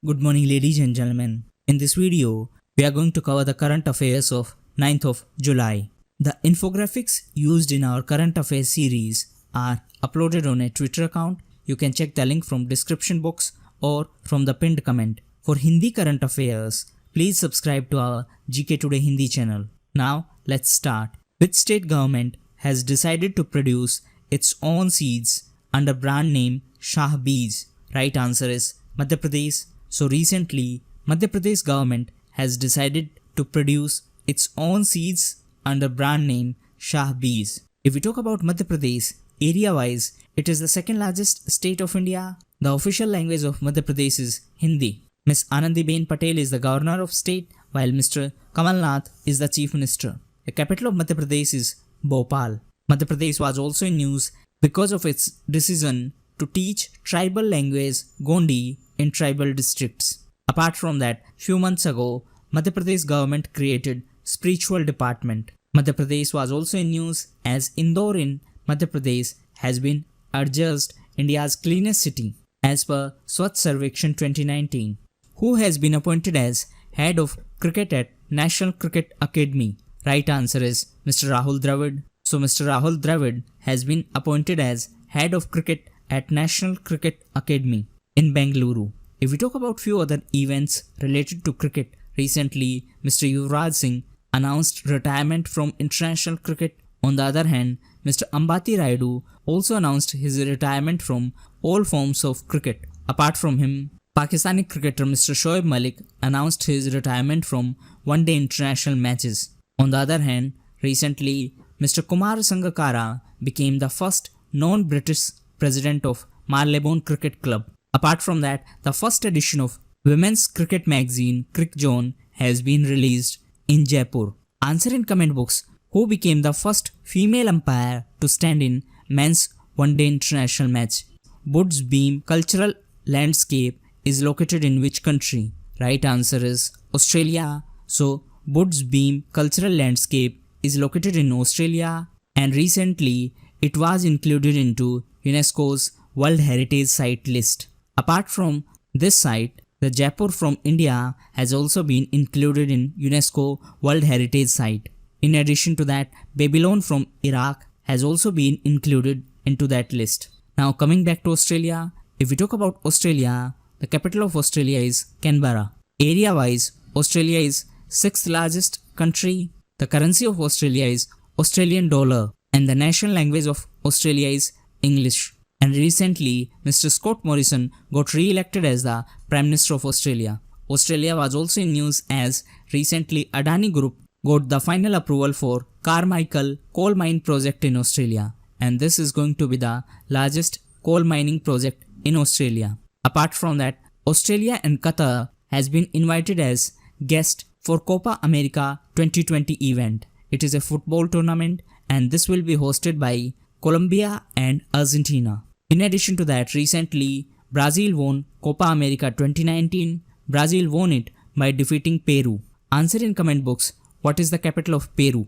Good morning, ladies and gentlemen. In this video, we are going to cover the current affairs of 9th of July. The infographics used in our current affairs series are uploaded on a Twitter account. You can check the link from description box or from the pinned comment. For Hindi current affairs, please subscribe to our GK Today Hindi channel. Now, let's start. Which state government has decided to produce its own seeds under brand name Sah Beej? Right answer is Madhya Pradesh. So recently, Madhya Pradesh government has decided to produce its own seeds under brand name Sah Beej. If we talk about Madhya Pradesh, area-wise, it is the second largest state of India. The official language of Madhya Pradesh is Hindi. Ms. Anandiben Patel is the governor of state, while Mr. Kamal Nath is the chief minister. The capital of Madhya Pradesh is Bhopal. Madhya Pradesh was also in news because of its decision to teach tribal language Gondi in tribal districts. Apart from that, few months ago, Madhya Pradesh government created spiritual department. Madhya Pradesh was also in news as Indore in Madhya Pradesh has been adjudged India's cleanest city as per Swachh Sarvekshan 2019. Who has been appointed as head of cricket at National Cricket Academy? Right answer is Mr. Rahul Dravid. So Mr. Rahul Dravid has been appointed as head of cricket at National Cricket Academy in Bengaluru. If we talk about few other events related to cricket, recently Mr. Yuvraj Singh announced retirement from international cricket. On the other hand, Mr. Ambati Rayudu also announced his retirement from all forms of cricket. Apart from him, Pakistani cricketer Mr. Shoaib Malik announced his retirement from one-day international matches. On the other hand, recently Mr. Kumar Sangakkara became the first non-British president of Marylebone Cricket Club. Apart from that, the first edition of women's cricket magazine Crick Zone has been released in Jaipur. Answer in comment box who became the first female umpire to stand in men's one-day international match. Bud's Beam Cultural Landscape is located in which country? Right answer is Australia. So, Bud's Beam Cultural Landscape is located in Australia, and recently it was included into UNESCO's World Heritage Site list. Apart from this site, the Jaipur from India has also been included in UNESCO World Heritage Site. In addition to that, Babylon from Iraq has also been included into that list. Now coming back to Australia, if we talk about Australia, the capital of Australia is Canberra. Area-wise, Australia is 6th largest country. The currency of Australia is Australian dollar, and the national language of Australia is English. And recently, Mr. Scott Morrison got re-elected as the Prime Minister of Australia. Australia was also in news as recently Adani Group got the final approval for Carmichael coal mine project in Australia, and this is going to be the largest coal mining project in Australia. Apart from that, Australia and Qatar has been invited as guest for Copa America 2020 event. It is a football tournament and this will be hosted by Colombia and Argentina. In addition to that, recently Brazil won Copa America 2019. Brazil won it by defeating Peru. Answer in comment box what is the capital of Peru?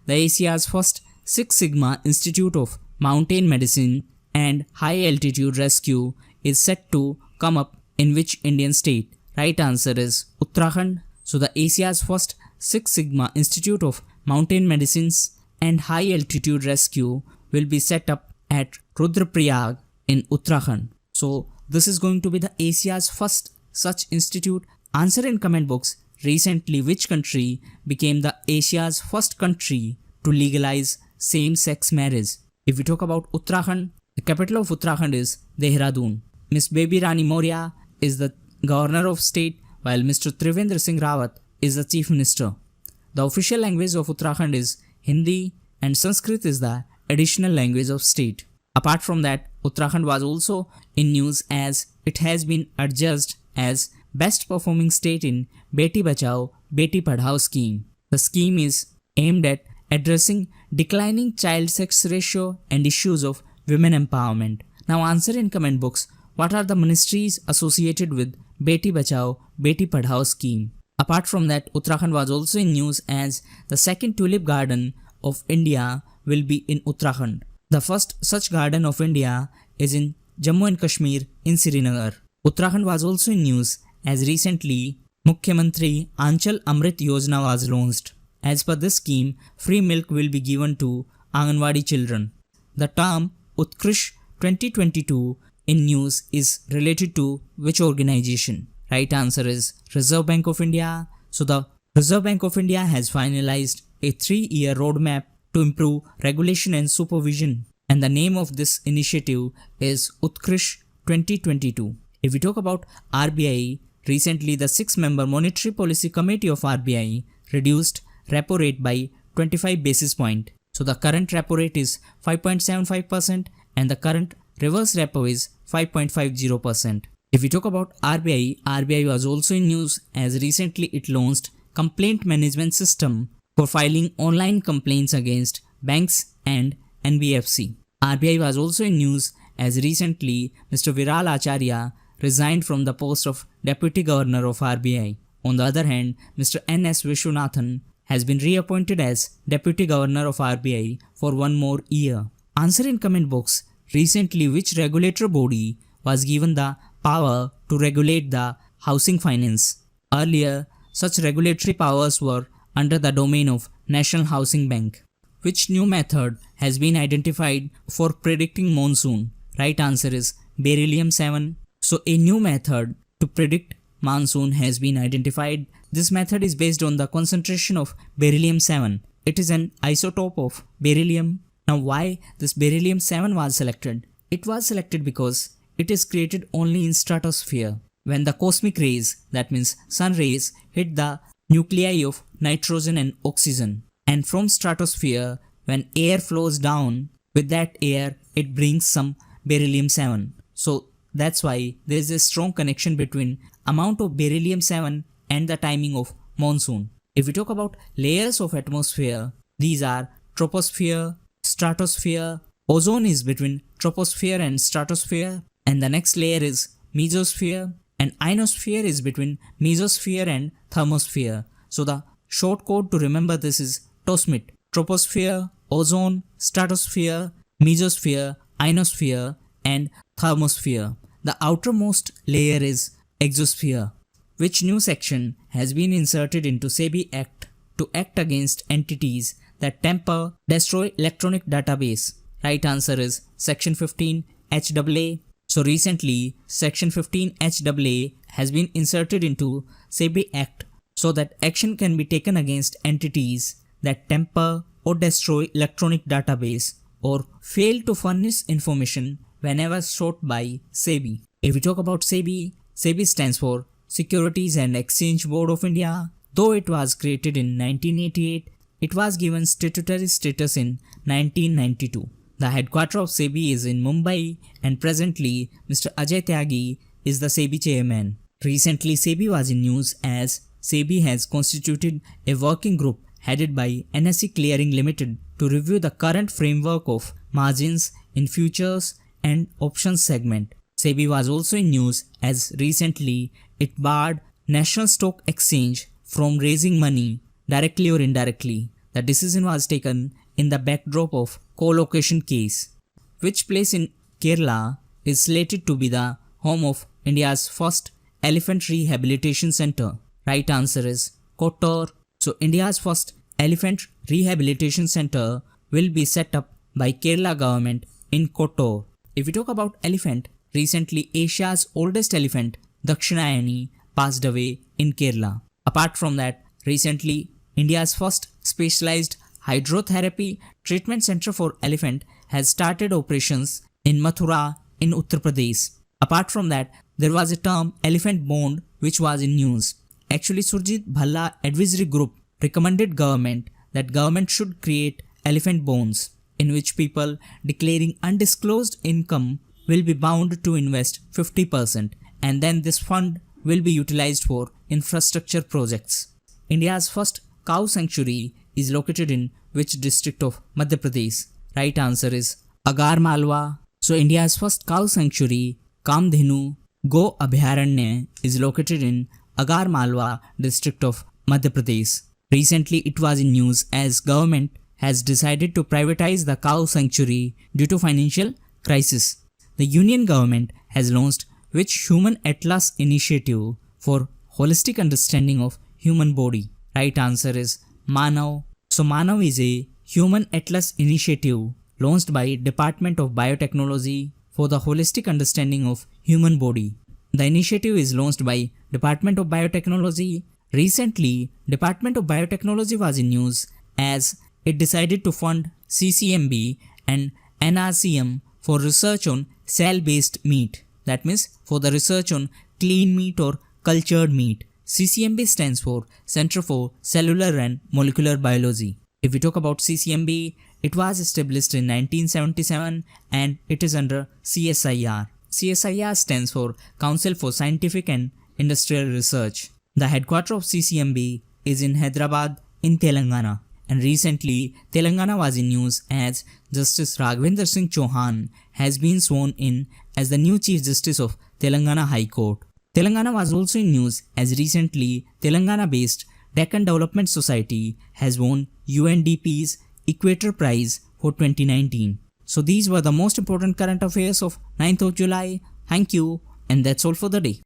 The Asia's first Six Sigma Institute of Mountain Medicine and High Altitude Rescue is set to come up in which Indian state? Right answer is Uttarakhand. So the Asia's first Six Sigma Institute of Mountain Medicines and High Altitude Rescue will be set up at Rudraprayag in Uttarakhand. So this is going to be the Asia's first such institute. Answer in comment box recently which country became the Asia's first country to legalize same-sex marriage. If we talk about Uttarakhand, the capital of Uttarakhand is Dehradun. Ms. Baby Rani Maurya is the governor of state, while Mr. Trivendra Singh Rawat is the chief minister. The official language of Uttarakhand is Hindi and Sanskrit is the additional language of state. Apart from that, Uttarakhand was also in news as it has been adjudged as best performing state in Beti Bachao, Beti Padhao scheme. The scheme is aimed at addressing declining child sex ratio and issues of women empowerment. Now answer in comment box what are the ministries associated with Beti Bachao, Beti Padhao scheme. Apart from that, Uttarakhand was also in news as the second tulip garden of India will be in Uttarakhand. The first such garden of India is in Jammu and Kashmir in Srinagar. Uttarakhand was also in news as recently Mukhyamantri Anchal Amrit Yojana was launched. As per this scheme, free milk will be given to Anganwadi children. The term Utkarsh 2022 in news is related to which organization? Right answer is Reserve Bank of India. So the Reserve Bank of India has finalized a 3-year roadmap to improve regulation and supervision, and the name of this initiative is Utkarsh 2022. If we talk about RBI, recently the 6-member Monetary Policy Committee of RBI reduced repo rate by 25 basis point. So the current repo rate is 5.75% and the current reverse repo is 5.50%. If we talk about RBI was also in news as recently it launched complaint management system for filing online complaints against banks and NBFC. RBI was also in news as recently Mr. Viral Acharya resigned from the post of Deputy Governor of RBI. On the other hand, Mr. N.S. Vishwanathan has been reappointed as Deputy Governor of RBI for 1 more year. Answer in comment box. Recently, which regulatory body was given the power to regulate the housing finance? Earlier, such regulatory powers were under the domain of National Housing Bank. Which new method has been identified for predicting monsoon? Right answer is beryllium 7. So a new method to predict monsoon has been identified. This method is based on the concentration of beryllium 7. It is an isotope of beryllium. Now why this beryllium 7 was selected? It was selected because it is created only in stratosphere. When the cosmic rays, that means sun rays, hit the nuclei of nitrogen and oxygen, and from stratosphere, when air flows down, with that air it brings some beryllium 7. So that's why there is a strong connection between amount of beryllium 7 and the timing of monsoon. If we talk about layers of atmosphere, these are troposphere, stratosphere, ozone is between troposphere and stratosphere, and the next layer is mesosphere, and ionosphere is between mesosphere and thermosphere. So the short code to remember this is TOSMIT: troposphere, ozone, stratosphere, mesosphere, ionosphere, and thermosphere. The outermost layer is exosphere. Which new section has been inserted into SEBI Act to act against entities that tamper, destroy electronic database? Right answer is Section 15 HAA. So recently, Section 15 HAA has been inserted into SEBI Act so that action can be taken against entities that tamper or destroy electronic database or fail to furnish information whenever sought by SEBI. If we talk about SEBI, SEBI stands for Securities and Exchange Board of India. Though it was created in 1988, it was given statutory status in 1992. The headquarters of SEBI is in Mumbai, and presently Mr. Ajay Tyagi is the SEBI chairman. Recently, SEBI was in news as SEBI has constituted a working group headed by NSE Clearing Limited to review the current framework of margins in futures and options segment. SEBI was also in news as recently it barred National Stock Exchange from raising money directly or indirectly. The decision was taken in the backdrop of co-location case. Which place in Kerala is slated to be the home of India's first elephant rehabilitation center? Right answer is Kotor. So India's first elephant rehabilitation center will be set up by Kerala government in Kotor. If we talk about elephant, recently Asia's oldest elephant, Dakshinayani, passed away in Kerala. Apart from that, recently India's first specialized hydrotherapy treatment center for elephant has started operations in Mathura in Uttar Pradesh. Apart from that, there was a term elephant bond which was in news. Actually, Surjit Bhalla Advisory Group recommended government that government should create elephant bonds in which people declaring undisclosed income will be bound to invest 50%, and then this fund will be utilized for infrastructure projects. India's first cow sanctuary is located in which district of Madhya Pradesh? Right answer is Agar Malwa. So India's first cow sanctuary, Kamdhenu Go Abhyaranya, is located in Agar Malwa district of Madhya Pradesh. Recently it was in news as government has decided to privatize the cow sanctuary due to financial crisis. The union government has launched which human atlas initiative for holistic understanding of human body? Right answer is Manav. So Manav is a human atlas initiative launched by Department of Biotechnology for the holistic understanding of human body. The initiative is launched by Department of Biotechnology. Recently, Department of Biotechnology was in news as it decided to fund CCMB and NRCM for research on cell-based meat. That means for the research on clean meat or cultured meat. CCMB stands for Center for Cellular and Molecular Biology. If we talk about CCMB, it was established in 1977 and it is under CSIR. CSIR stands for Council for Scientific and Industrial Research. The headquarters of CCMB is in Hyderabad in Telangana. And recently, Telangana was in news as Justice Raghavendra Singh Chauhan has been sworn in as the new Chief Justice of Telangana High Court. Telangana was also in news as recently Telangana-based Deccan Development Society has won UNDP's Equator Prize for 2019. So these were the most important current affairs of 9th of July. Thank you, and that's all for the day.